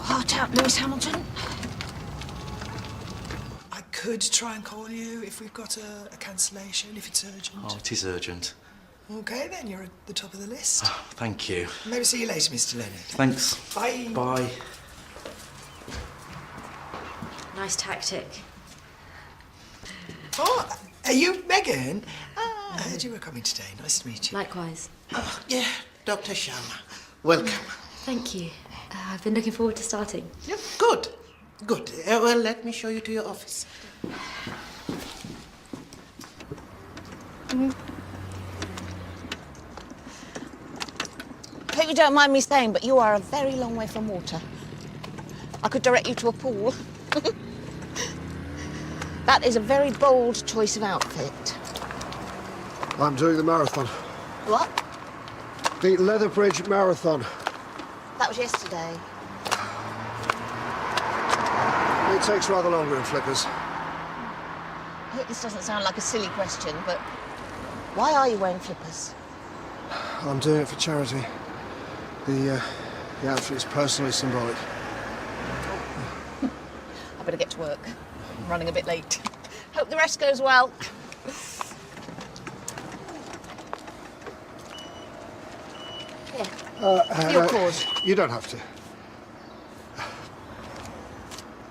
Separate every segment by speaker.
Speaker 1: Heart out, Lewis Hamilton.
Speaker 2: I could try and call you if we've got a cancellation, if it's urgent.
Speaker 3: Oh, it is urgent.
Speaker 2: OK, then you're at the top of the list.
Speaker 3: Oh, thank you.
Speaker 2: Maybe see you later, Mr. Leonard.
Speaker 3: Thanks.
Speaker 2: Bye.
Speaker 3: Bye.
Speaker 1: Nice tactic.
Speaker 2: Oh, are you Megan? I heard you were coming today. Nice to meet you.
Speaker 1: Likewise.
Speaker 4: Oh, yeah, Dr. Sharma. Welcome.
Speaker 1: Thank you. I've been looking forward to starting.
Speaker 4: Yeah, good. Good. Well, let me show you to your office.
Speaker 5: I hope you don't mind me saying, but you are a very long way from water. I could direct you to a pool. That is a very bold choice of outfit.
Speaker 6: I'm doing the marathon.
Speaker 5: What?
Speaker 6: The Leatherbridge Marathon.
Speaker 5: That was yesterday.
Speaker 6: It takes rather longer in Flickers.
Speaker 5: I hope this doesn't sound like a silly question, but why are you wearing flippers?
Speaker 6: I'm doing it for charity. The outfit is personally symbolic.
Speaker 5: I better get to work. I'm running a bit late. Hope the rest goes well. Here, for your cause.
Speaker 6: You don't have to.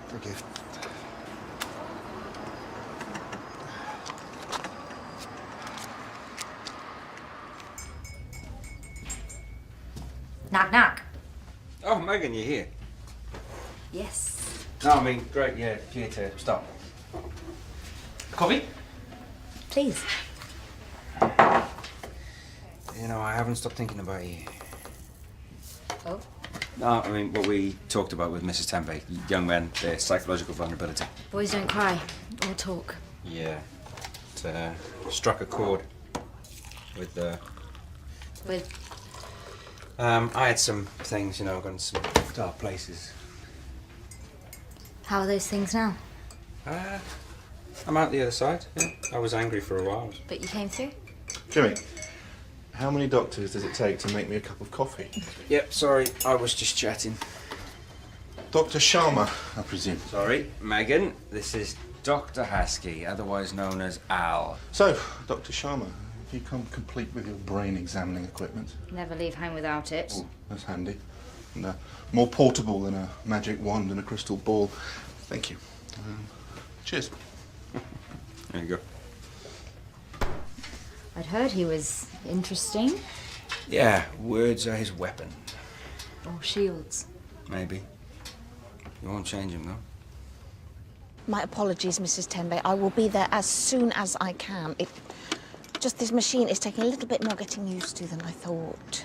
Speaker 6: Thank you.
Speaker 1: Knock, knock.
Speaker 7: Oh, Megan, you're here.
Speaker 1: Yes.
Speaker 7: No, I mean, great, yeah, here to stop. Coffee?
Speaker 1: Please.
Speaker 7: You know, I haven't stopped thinking about you.
Speaker 1: Oh?
Speaker 7: No, I mean, what we talked about with Mrs. Tempe, young men, their psychological vulnerability.
Speaker 1: Boys don't cry or talk.
Speaker 7: Yeah. It struck a chord with
Speaker 1: With
Speaker 7: I had some things, you know, gone to some dark places.
Speaker 1: how are those things now?
Speaker 7: I'm out the other side, yeah. I was angry for a while.
Speaker 1: But you came through?
Speaker 8: Jimmy, how many doctors does it take to make me a cup of coffee?
Speaker 7: Yep, sorry, I was just chatting.
Speaker 8: Dr. Sharma, I presume.
Speaker 7: Sorry, Megan, this is Dr. Haskey, otherwise known as Al.
Speaker 8: So, Dr. Sharma, have you come complete with your brain examining equipment?
Speaker 1: Never leave home without it.
Speaker 8: Oh, that's handy. And, more portable than a magic wand and a crystal ball. Thank you. Cheers.
Speaker 7: There you go.
Speaker 1: I'd heard he was interesting.
Speaker 7: Yeah, words are his weapon.
Speaker 1: Or shields.
Speaker 7: Maybe. You won't change him, though.
Speaker 5: My apologies, Mrs. Tembe. I will be there as soon as I can. Just this machine is taking a little bit more getting used to than I thought.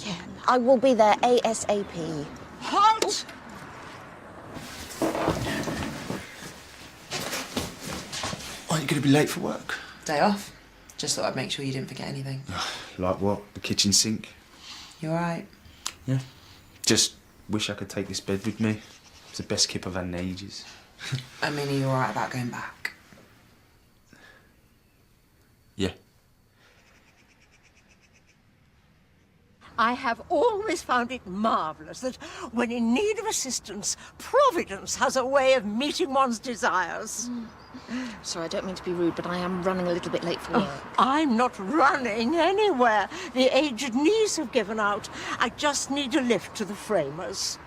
Speaker 5: Yeah, I will be there ASAP.
Speaker 4: Halt!
Speaker 8: Are you going to be late for work?
Speaker 9: Day off. Just thought I'd make sure you didn't forget anything.
Speaker 3: Like what? The kitchen sink?
Speaker 9: You all right?
Speaker 3: Yeah. Just wish I could take this bed with me. It's the best kip I've had in ages.
Speaker 9: I mean, are you all right about going back?
Speaker 3: Yeah.
Speaker 4: I have always found it marvellous that when in need of assistance, Providence has a way of meeting one's desires.
Speaker 5: Sorry, I don't mean to be rude, but I am running a little bit late for work.
Speaker 4: I'm not running anywhere. The aged knees have given out. I just need a lift to the framers.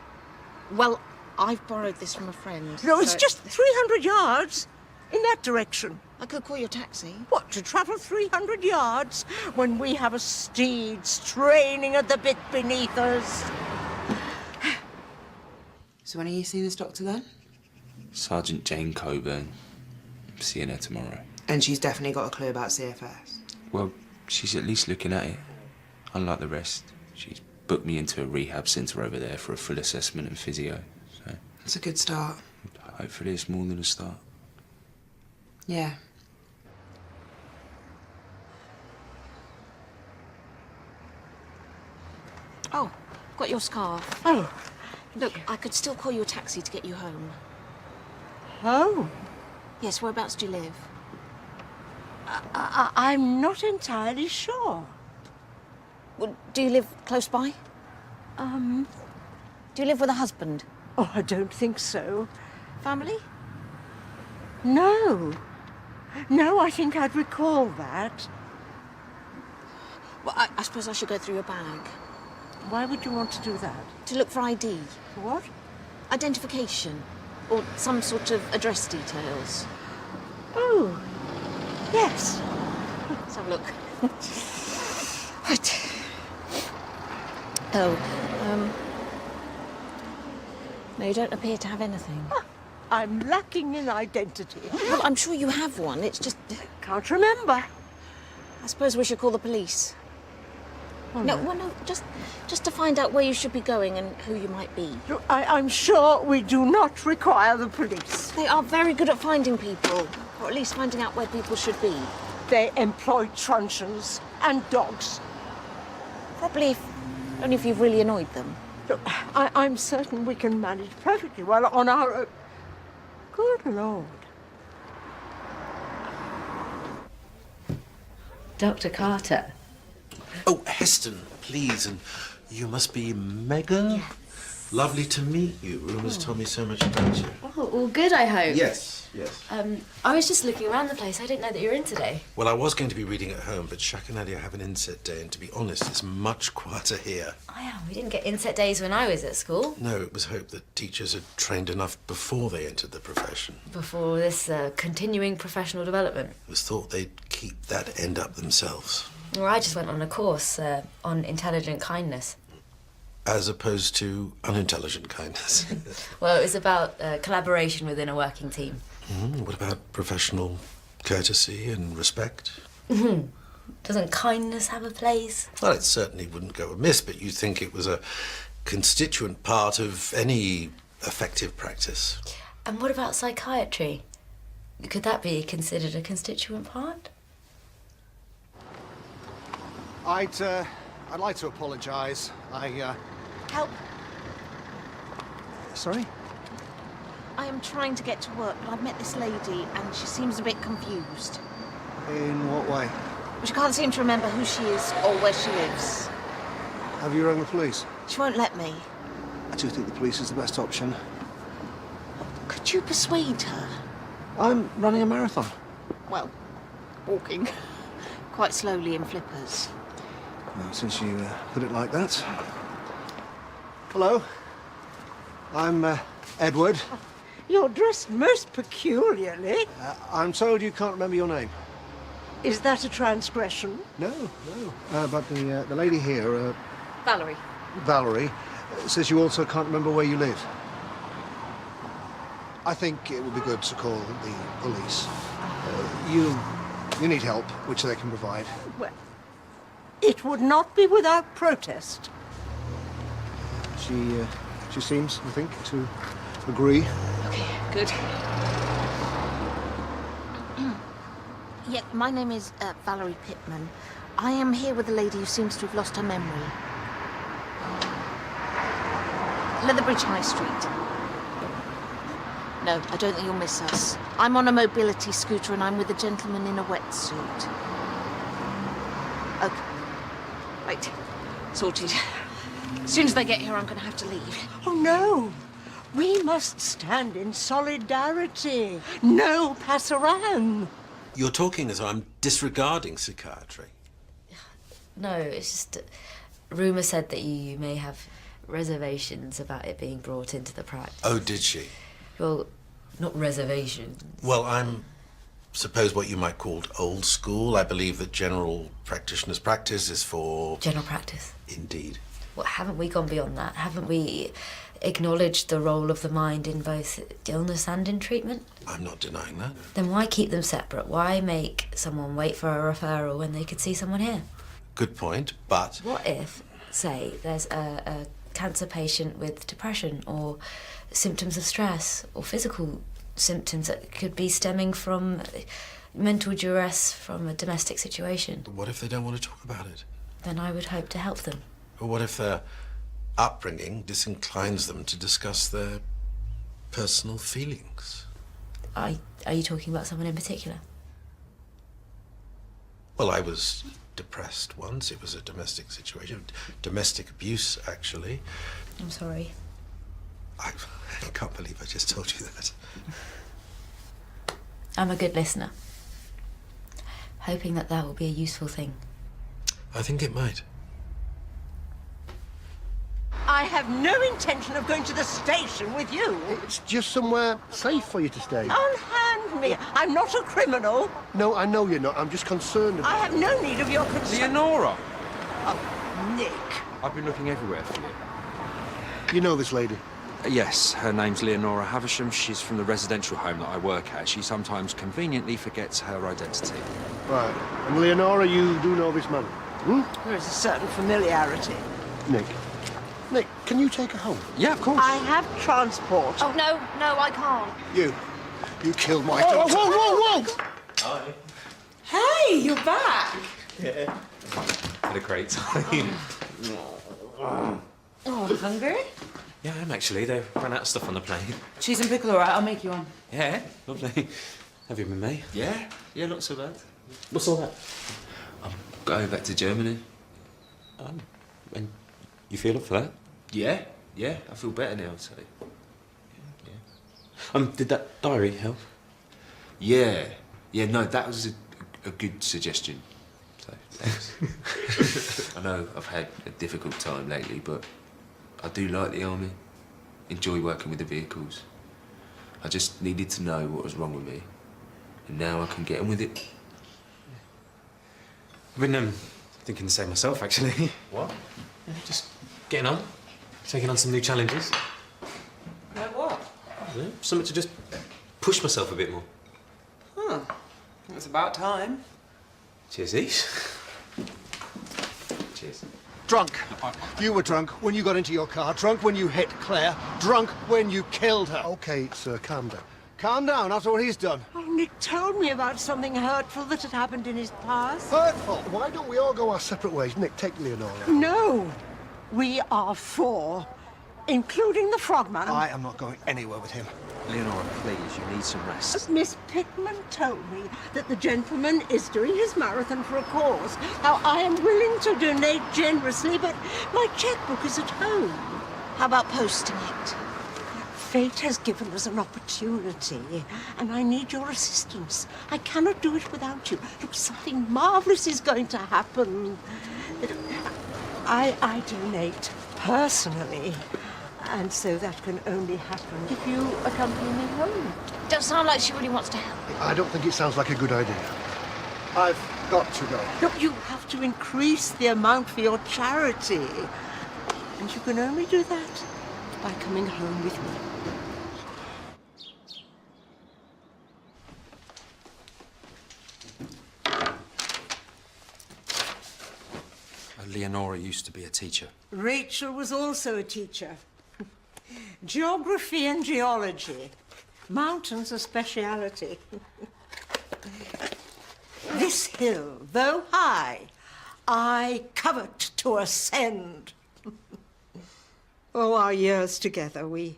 Speaker 5: Well, I've borrowed this from a friend.
Speaker 4: No, it's
Speaker 5: so
Speaker 4: just 300 yards in that direction.
Speaker 5: I could call you a taxi.
Speaker 4: What, to travel 300 yards when we have a steed straining at the bit beneath us?
Speaker 9: So when are you seeing this doctor then?
Speaker 3: Sergeant Jane Coburn. I'm seeing her tomorrow.
Speaker 9: And she's definitely got a clue about CFS.
Speaker 3: Well, she's at least looking at it. Unlike the rest, she's booked me into a rehab centre over there for a full assessment and physio. So
Speaker 9: That's a good start.
Speaker 3: hopefully it's more than a start.
Speaker 9: Yeah.
Speaker 5: Oh, got your scarf.
Speaker 4: Oh,
Speaker 5: Look, I could still call you a taxi to get you home.
Speaker 4: home?
Speaker 5: Yes, whereabouts do you live?
Speaker 4: I'm not entirely sure.
Speaker 5: Well, do you live close by? Do you live with a husband?
Speaker 4: Oh, I don't think so.
Speaker 5: Family?
Speaker 4: No. No, I think I'd recall that.
Speaker 5: Well, I suppose I should go through your bag.
Speaker 4: Why would you want to do that?
Speaker 5: To look for ID.
Speaker 4: What?
Speaker 5: Identification. Or some sort of address details.
Speaker 4: Oh, yes.
Speaker 5: Let's have a look. Right. Oh, no, you don't appear to have anything.
Speaker 4: I'm lacking in identity.
Speaker 5: Well, I'm sure you have one. It's just...
Speaker 4: Can't remember.
Speaker 5: I suppose we should call the police.
Speaker 4: Oh,
Speaker 5: No, well, no, just to find out where you should be going and who you might be.
Speaker 4: Look, I'm sure we do not require the police.
Speaker 5: They are very good at finding people, or at least finding out where people should be.
Speaker 4: They employ truncheons and dogs.
Speaker 5: Probably only if you've really annoyed them.
Speaker 4: Look, I'm certain we can manage perfectly well on our own. Good Lord.
Speaker 1: Dr. Carter.
Speaker 10: Oh, Heston, please, and you must be Megan?
Speaker 1: Yes.
Speaker 10: Lovely to meet you. Rumours told me so much about you.
Speaker 1: Oh, all good, I hope.
Speaker 10: Yes, yes.
Speaker 1: I was just looking around the place. I didn't know that you were in today.
Speaker 10: Well, I was going to be reading at home, but Shaq and Nadia have an inset day, and to be honest, it's much quieter here.
Speaker 1: Oh, yeah, we didn't get inset days when I was at school.
Speaker 10: No, it was hoped that teachers had trained enough before they entered the profession.
Speaker 1: Before this continuing professional development.
Speaker 10: It was thought they'd keep that end up themselves.
Speaker 1: Well, I just went on a course on intelligent kindness.
Speaker 10: As opposed to unintelligent kindness.
Speaker 1: Well, it was about collaboration within a working team.
Speaker 10: What about professional courtesy and respect?
Speaker 1: Doesn't kindness have a place?
Speaker 10: Well, it certainly wouldn't go amiss, but you'd think it was a constituent part of any effective practice.
Speaker 1: And what about psychiatry? Could that be considered a constituent part?
Speaker 6: I'd like to apologise.
Speaker 5: Help.
Speaker 6: Sorry?
Speaker 5: I am trying to get to work, but I've met this lady and she seems a bit confused.
Speaker 6: In what way?
Speaker 5: She can't seem to remember who she is or where she lives.
Speaker 6: Have you rung the police?
Speaker 5: She won't let me.
Speaker 6: I do think the police is the best option.
Speaker 5: Could you persuade her?
Speaker 6: I'm running a marathon.
Speaker 5: Well, walking. Quite slowly in flippers.
Speaker 6: Well, since you put it like that. Hello. I'm Edward.
Speaker 4: You're dressed most peculiarly.
Speaker 6: I'm told you can't remember your name.
Speaker 4: Is that a transgression?
Speaker 6: No. But the lady here,
Speaker 5: Valerie.
Speaker 6: Valerie, says you also can't remember where you live. I think it would be good to call the police. You need help, which they can provide.
Speaker 4: Well, it would not be without protest.
Speaker 6: She seems, I think, to agree.
Speaker 5: Okay, good. Yeah, my name is Valerie Pittman. I am here with a lady who seems to have lost her memory. Leatherbridge High Street. No, I don't think you'll miss us. I'm on a mobility scooter and I'm with a gentleman in a wetsuit. Okay. Right. Sorted. As soon as they get here, I'm going to have to leave.
Speaker 4: Oh, no. We must stand in solidarity. No pass around.
Speaker 10: You're talking as though I'm disregarding psychiatry.
Speaker 1: No, it's just... rumour said that you may have reservations about it being brought into the practice.
Speaker 10: Oh, did she?
Speaker 1: Well, not reservations.
Speaker 10: Well, I'm suppose what you might call old school. I believe that general practitioner's practice is for...
Speaker 1: General practice.
Speaker 10: Indeed.
Speaker 1: Well, haven't we gone beyond that? Haven't we acknowledged the role of the mind in both illness and in treatment?
Speaker 10: I'm not denying that.
Speaker 1: Then why keep them separate? Why make someone wait for a referral when they could see someone here?
Speaker 10: Good point, but...
Speaker 1: What if, say, there's a cancer patient with depression or symptoms of stress or physical symptoms that could be stemming from mental duress from a domestic situation?
Speaker 10: What if they don't want to talk about it?
Speaker 1: Then I would hope to help them.
Speaker 10: Or what if their upbringing disinclines them to discuss their personal feelings?
Speaker 1: Are you talking about someone in particular?
Speaker 10: Well, I was depressed once. It was a domestic situation. Domestic abuse, actually.
Speaker 1: I'm sorry.
Speaker 10: I can't believe I just told you that.
Speaker 1: I'm a good listener. Hoping that will be a useful thing.
Speaker 10: I think it might.
Speaker 4: I have no intention of going to the station with you.
Speaker 6: It's just somewhere safe for you to stay.
Speaker 4: Unhand me. I'm not a criminal.
Speaker 6: No, I know you're not. I'm just concerned about...
Speaker 4: I have no need of your concern.
Speaker 7: Leonora!
Speaker 4: Oh, Nick.
Speaker 7: I've been looking everywhere for you.
Speaker 6: You know this lady?
Speaker 7: Yes, her name's Leonora Havisham. She's from the residential home that I work at. She sometimes conveniently forgets her identity.
Speaker 6: Right. And Leonora, you do know this man? Hmm?
Speaker 4: There is a certain familiarity.
Speaker 6: Nick, can you take her home?
Speaker 7: Yeah, of course.
Speaker 4: I have transport.
Speaker 5: Oh, no, I can't.
Speaker 6: You killed my daughter. Whoa!
Speaker 3: Hi.
Speaker 9: Hey, you're back.
Speaker 3: Yeah. Had a great time.
Speaker 9: Oh, hungry?
Speaker 11: Yeah, I am actually. They ran out of stuff on the plane.
Speaker 9: Cheese and pickle, all right? I'll make you one.
Speaker 11: Yeah, lovely. Have you been me?
Speaker 3: Yeah, not so bad.
Speaker 11: What's all that?
Speaker 3: I'm going back to Germany.
Speaker 11: And you feel up for that?
Speaker 3: Yeah, I feel better now, so...
Speaker 11: Did that diary help?
Speaker 3: Yeah, no, that was a good suggestion. So, thanks. I know I've had a difficult time lately, but I do like the army. Enjoy working with the vehicles. I just needed to know what was wrong with me. And now I can get on with it.
Speaker 11: I've been thinking the same myself, actually.
Speaker 3: What?
Speaker 11: Yeah, just getting on. Taking on some new challenges.
Speaker 9: Like what?
Speaker 11: Yeah, something to just push myself a bit more.
Speaker 9: Huh. It's about time.
Speaker 11: Cheers, East. Cheers.
Speaker 6: Drunk. You were drunk when you got into your car, drunk when you hit Claire, drunk when you killed her. OK, sir, calm down. Calm down after what he's done.
Speaker 4: Oh, Nick told me about something hurtful that had happened in his past.
Speaker 6: Hurtful? Why don't we all go our separate ways? Nick, take Leonora.
Speaker 4: No. We are four, including the frogman.
Speaker 6: I am not going anywhere with him.
Speaker 7: Leonora, please, you need some rest.
Speaker 4: Miss Pickman told me that the gentleman is doing his marathon for a cause. Now, I am willing to donate generously, but my checkbook is at home.
Speaker 5: How about posting it?
Speaker 4: Fate has given us an opportunity, and I need your assistance. I cannot do it without you. Look, something marvelous is going to happen. I donate personally, and so that can only happen if you accompany me home.
Speaker 5: Don't sound like she really wants to help.
Speaker 6: I don't think it sounds like a good idea. I've got to go.
Speaker 4: Look, you have to increase the amount for your charity, and you can only do that by coming home with me.
Speaker 7: Leonora used to be a teacher.
Speaker 4: Rachel was also a teacher. Geography and geology. Mountains a speciality. This hill, though high, I covet to ascend. Oh, our years together, we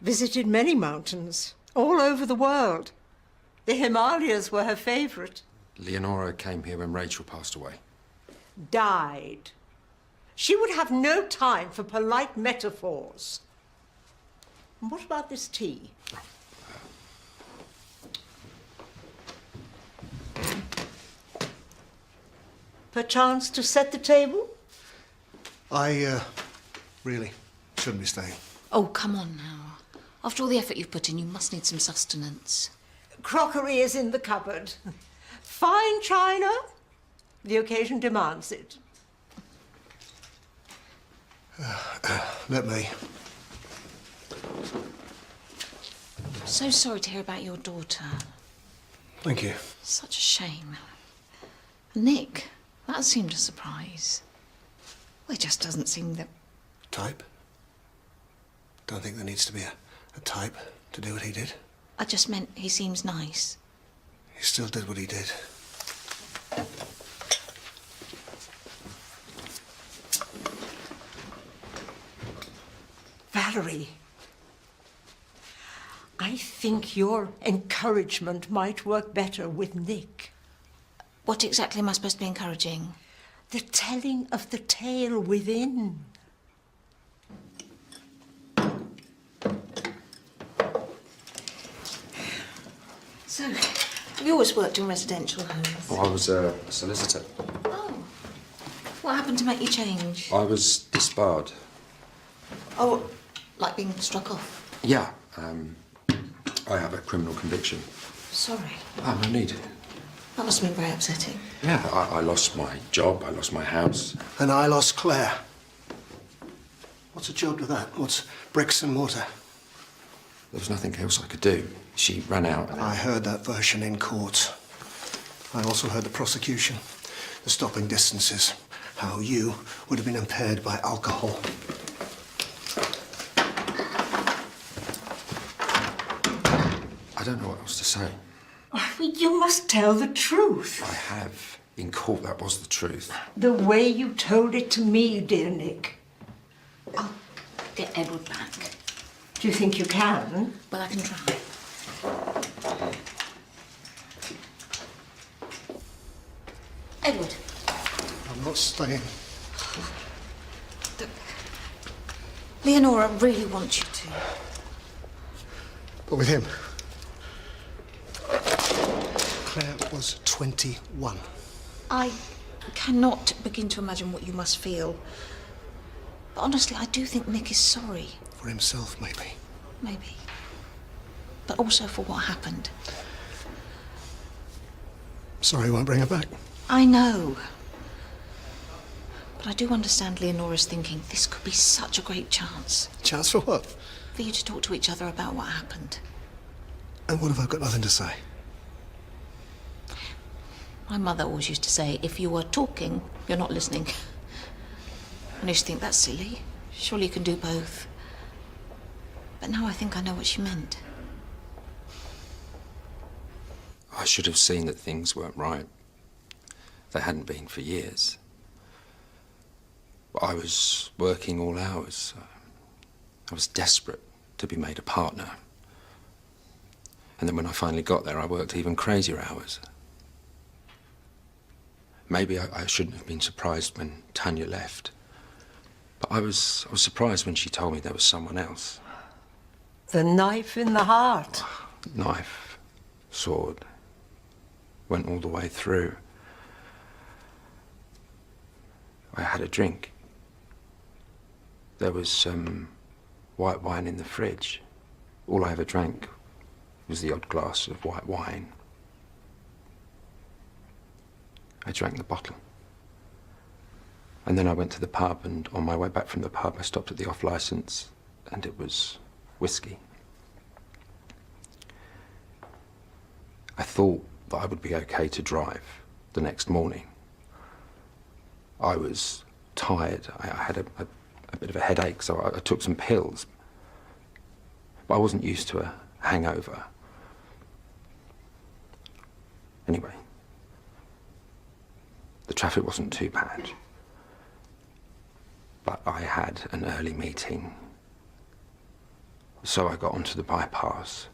Speaker 4: visited many mountains all over the world. The Himalayas were her favorite.
Speaker 7: Leonora came here when Rachel passed away.
Speaker 4: Died. She would have no time for polite metaphors. And what about this tea? Perchance to set the table?
Speaker 6: I, really shouldn't be staying.
Speaker 5: Oh, come on now. After all the effort you've put in, you must need some sustenance.
Speaker 4: Crockery is in the cupboard. Fine china. The occasion demands it.
Speaker 6: Let me.
Speaker 5: So sorry to hear about your daughter.
Speaker 6: Thank you.
Speaker 5: Such a shame. Nick, that seemed a surprise. Well, it just doesn't seem that...
Speaker 6: Type? Don't think there needs to be a type to do what he did.
Speaker 5: I just meant he seems nice.
Speaker 6: He still did what he did.
Speaker 4: Valerie, I think your encouragement might work better with Nick.
Speaker 5: What exactly am I supposed to be encouraging?
Speaker 4: The telling of the tale within.
Speaker 5: So, have you always worked in residential homes?
Speaker 7: Oh, I was a solicitor.
Speaker 5: Oh. What happened to make you change?
Speaker 7: I was disbarred.
Speaker 5: Oh, like being struck off?
Speaker 7: Yeah. I have a criminal conviction.
Speaker 5: Sorry.
Speaker 7: Oh, no need.
Speaker 5: That must have been very upsetting.
Speaker 7: Yeah, I lost my job, I lost my house.
Speaker 6: And I lost Claire. What's a job to that? What's bricks and mortar?
Speaker 7: There was nothing else I could do. She ran out.
Speaker 6: I heard that version in court. I also heard the prosecution, the stopping distances, how you would have been impaired by alcohol.
Speaker 7: I don't know what else to say.
Speaker 4: You must tell the truth.
Speaker 7: I have. In court, that was the truth.
Speaker 4: The way you told it to me, dear Nick.
Speaker 5: I'll get Edward back.
Speaker 4: Do you think you can?
Speaker 5: Well, I can try. Edward.
Speaker 6: I'm not staying.
Speaker 5: Leonora really wants you to.
Speaker 6: But with him. Claire was 21.
Speaker 5: I cannot begin to imagine what you must feel. But honestly, I do think Nick is sorry.
Speaker 6: For himself, maybe.
Speaker 5: Maybe. But also for what happened.
Speaker 6: Sorry, won't bring her back.
Speaker 5: I know. But I do understand Leonora's thinking this could be such a great chance.
Speaker 6: Chance for what?
Speaker 5: For you to talk to each other about what happened.
Speaker 6: And what if I've got nothing to say?
Speaker 5: My mother always used to say, if you are talking, you're not listening. And I used to think, that's silly. Surely you can do both. But now I think I know what she meant.
Speaker 7: I should have seen that things weren't right. They hadn't been for years. I was working all hours. I was desperate to be made a partner. And then when I finally got there, I worked even crazier hours. Maybe I shouldn't have been surprised when Tanya left. But I was surprised when she told me there was someone else.
Speaker 4: The knife in the heart.
Speaker 7: Knife, sword, went all the way through. I had a drink. There was some white wine in the fridge. All I ever drank was the odd glass of white wine. I drank the bottle. And then I went to the pub, and on my way back from the pub, I stopped at the off-licence, and it was whiskey. I thought that I would be okay to drive the next morning. I was tired. I had a bit of a headache, so I took some pills. But I wasn't used to a hangover. Anyway, the traffic wasn't too bad. But I had an early meeting. So I got onto the bypass.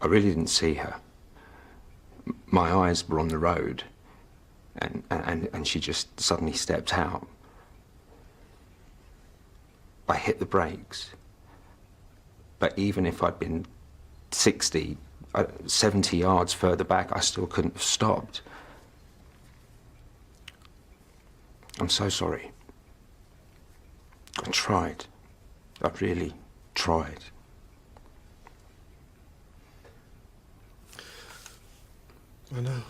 Speaker 7: I really didn't see her. My eyes were on the road, and she just suddenly stepped out. I hit the brakes, but even if I'd been 60, 70 yards further back, I still couldn't have stopped. I'm so sorry. I tried. I really tried.
Speaker 6: I know.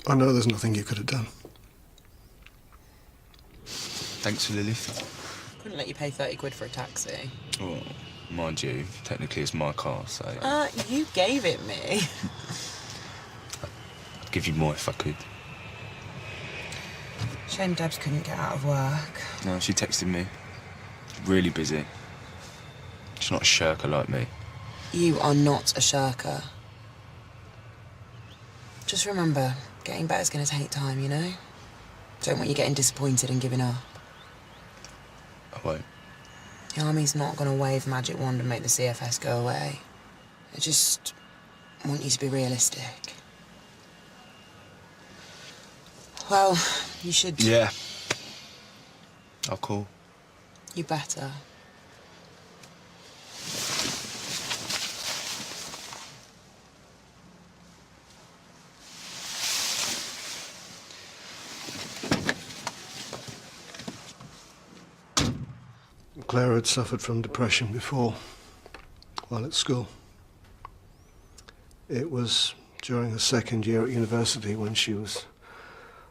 Speaker 6: I know there's nothing you could have done.
Speaker 3: Thanks for the lift.
Speaker 9: Couldn't let you pay 30 quid for a taxi.
Speaker 3: Well, mind you, technically it's my car, so...
Speaker 9: You gave it me.
Speaker 3: I'd give you more if I could.
Speaker 9: Shame Debs couldn't get out of work.
Speaker 3: No, she texted me. Really busy. She's not a shirker like me.
Speaker 9: You are not a shirker. Just remember, getting better's gonna take time, you know? Don't want you getting disappointed and giving up.
Speaker 3: I won't.
Speaker 9: The Army's not gonna wave a magic wand and make the CFS go away. I just want you to be realistic. Well, you should...
Speaker 3: Yeah. I'll call.
Speaker 9: You better.
Speaker 6: Clara had suffered from depression before, while at school. It was during her second year at university when she was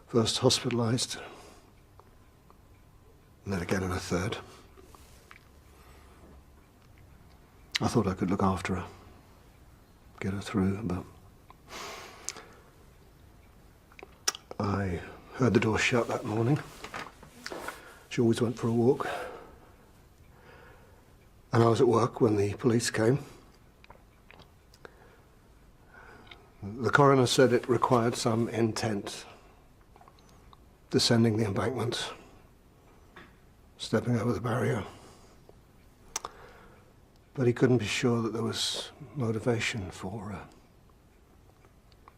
Speaker 6: first hospitalised, and then again in her third. I thought I could look after her, get her through, but I heard the door shut that morning. She always went for a walk. And I was at work when the police came. The coroner said it required some intent. Descending the embankment, stepping over the barrier. But he couldn't be sure that there was motivation for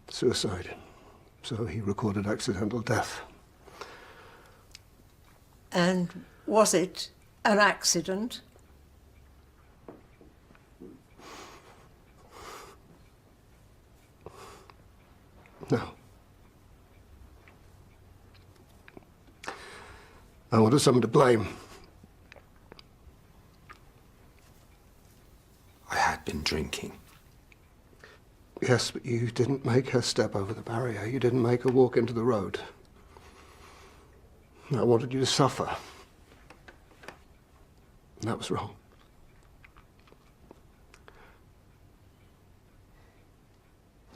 Speaker 6: suicide. So he recorded accidental death.
Speaker 4: And was it an accident?
Speaker 6: No. I wanted someone to blame.
Speaker 7: I had been drinking.
Speaker 6: Yes, but you didn't make her step over the barrier. You didn't make her walk into the road. I wanted you to suffer. And that was wrong.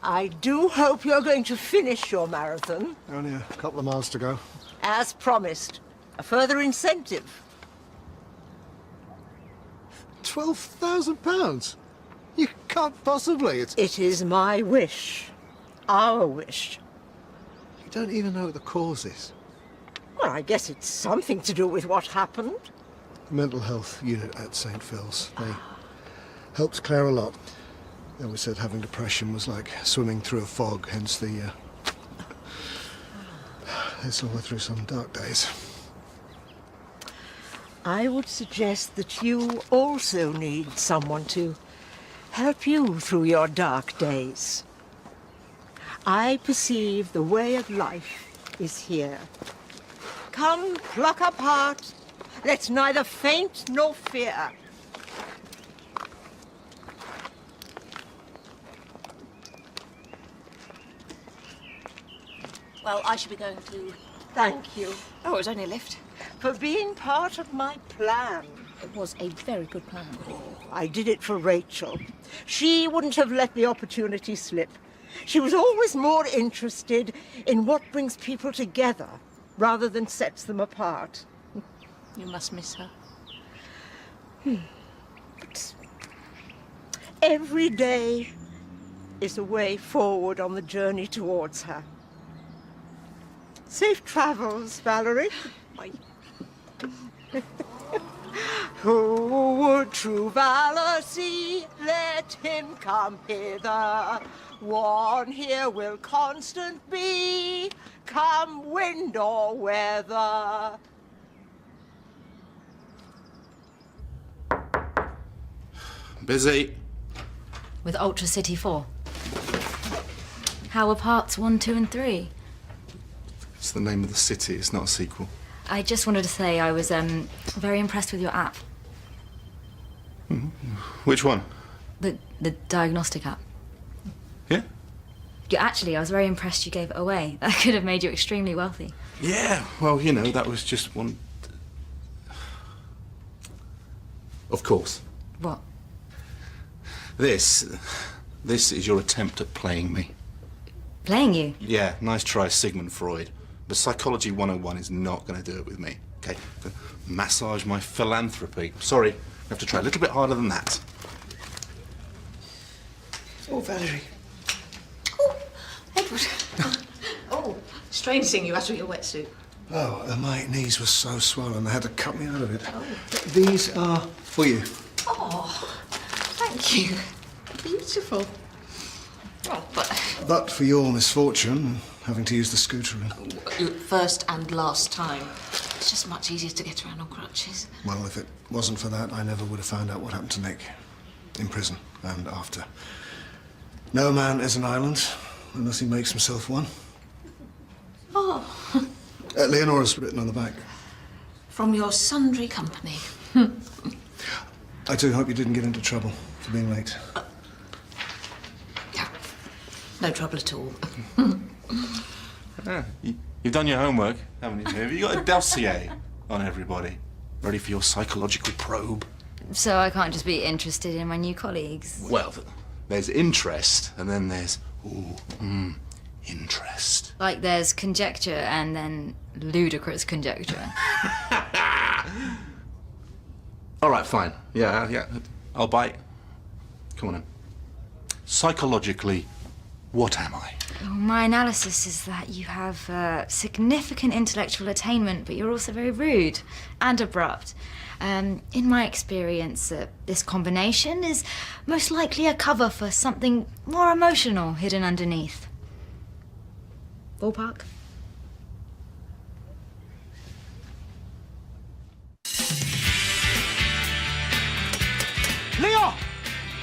Speaker 4: I do hope you're going to finish your marathon.
Speaker 6: Only a couple of miles to go.
Speaker 4: As promised. A further incentive.
Speaker 6: £12,000? You can't possibly.
Speaker 4: It is my wish. Our wish.
Speaker 6: You don't even know what the cause is.
Speaker 4: Well, I guess it's something to do with what happened.
Speaker 6: The mental health unit at St. Phil's. They helped Claire a lot. They always said having depression was like swimming through a fog, hence the... They saw her through some dark days.
Speaker 4: I would suggest that you also need someone to help you through your dark days. I perceive the way of life is here. Come, pluck up heart. Let's neither faint nor fear.
Speaker 5: Well, I should be going to...
Speaker 4: Thank you
Speaker 5: Oh, it was only a lift.
Speaker 4: for being part of my plan.
Speaker 5: It was a very good plan.
Speaker 4: I did it for Rachel. She wouldn't have let the opportunity slip. She was always more interested in what brings people together rather than sets them apart.
Speaker 5: You must miss her.
Speaker 4: But every day is a way forward on the journey towards her. Safe travels, Valerie. Who would true valor see? Let him come hither. One here will constant be, come wind or weather.
Speaker 8: Busy.
Speaker 1: With Ultra City 4. How are parts 1, 2 and 3?
Speaker 8: It's the name of the city, it's not a sequel.
Speaker 1: I just wanted to say I was very impressed with your app.
Speaker 8: Which one?
Speaker 1: The diagnostic app.
Speaker 8: Yeah?
Speaker 1: Yeah, actually, I was very impressed you gave it away. That could have made you extremely wealthy.
Speaker 8: Yeah, well, you know, that was just one... Of course.
Speaker 1: What?
Speaker 8: This is your attempt at playing me.
Speaker 1: Playing you?
Speaker 8: Yeah, nice try, Sigmund Freud. But Psychology 101 is not going to do it with me. Okay, massage my philanthropy. Sorry, you have to try a little bit harder than that.
Speaker 2: Oh, Valerie.
Speaker 5: Oh, Edward. Oh, strange seeing you out of your wetsuit.
Speaker 6: Oh, my knees were so swollen, they had to cut me out of it. Oh. These are for you.
Speaker 5: Oh, thank you. Beautiful. Oh,
Speaker 6: But for your misfortune, having to use the scooter.
Speaker 5: First and last time. It's just much easier to get around on crutches.
Speaker 6: Well, if it wasn't for that, I never would have found out what happened to Nick. In prison and after. No man is an island unless he makes himself one.
Speaker 5: Oh.
Speaker 6: Leonora's written on the back.
Speaker 5: From your sundry company.
Speaker 6: I do hope you didn't get into trouble for being late.
Speaker 9: No trouble at all.
Speaker 8: You've done your homework, haven't you? Have you got a dossier on everybody? Ready for your psychological probe?
Speaker 1: So I can't just be interested in my new colleagues?
Speaker 8: Well, there's interest, and then there's, interest.
Speaker 1: Like there's conjecture and then ludicrous conjecture.
Speaker 8: All right, fine. Yeah, I'll bite. Come on in. Psychologically, what am I?
Speaker 1: Well, my analysis is that you have significant intellectual attainment, but you're also very rude and abrupt. In my experience, this combination is most likely a cover for something more emotional hidden underneath. Ballpark?
Speaker 2: Leo!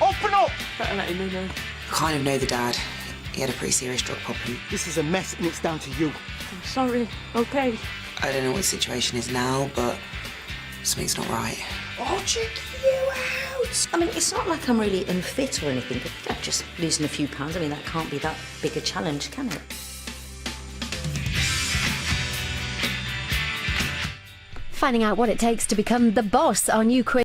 Speaker 2: Open up!
Speaker 11: Better let him in, though.
Speaker 9: I kind of know the dad. He had a pretty serious drug problem.
Speaker 2: This is a mess and it's down to you.
Speaker 11: I'm sorry, okay.
Speaker 9: I don't know what the situation is now, but something's not right.
Speaker 4: Oh, check you out! I mean, it's not like I'm really unfit or anything. I'm just losing a few pounds. I mean, that can't be that big a challenge, can it?
Speaker 12: Finding out what it takes to become the boss, our new quiz.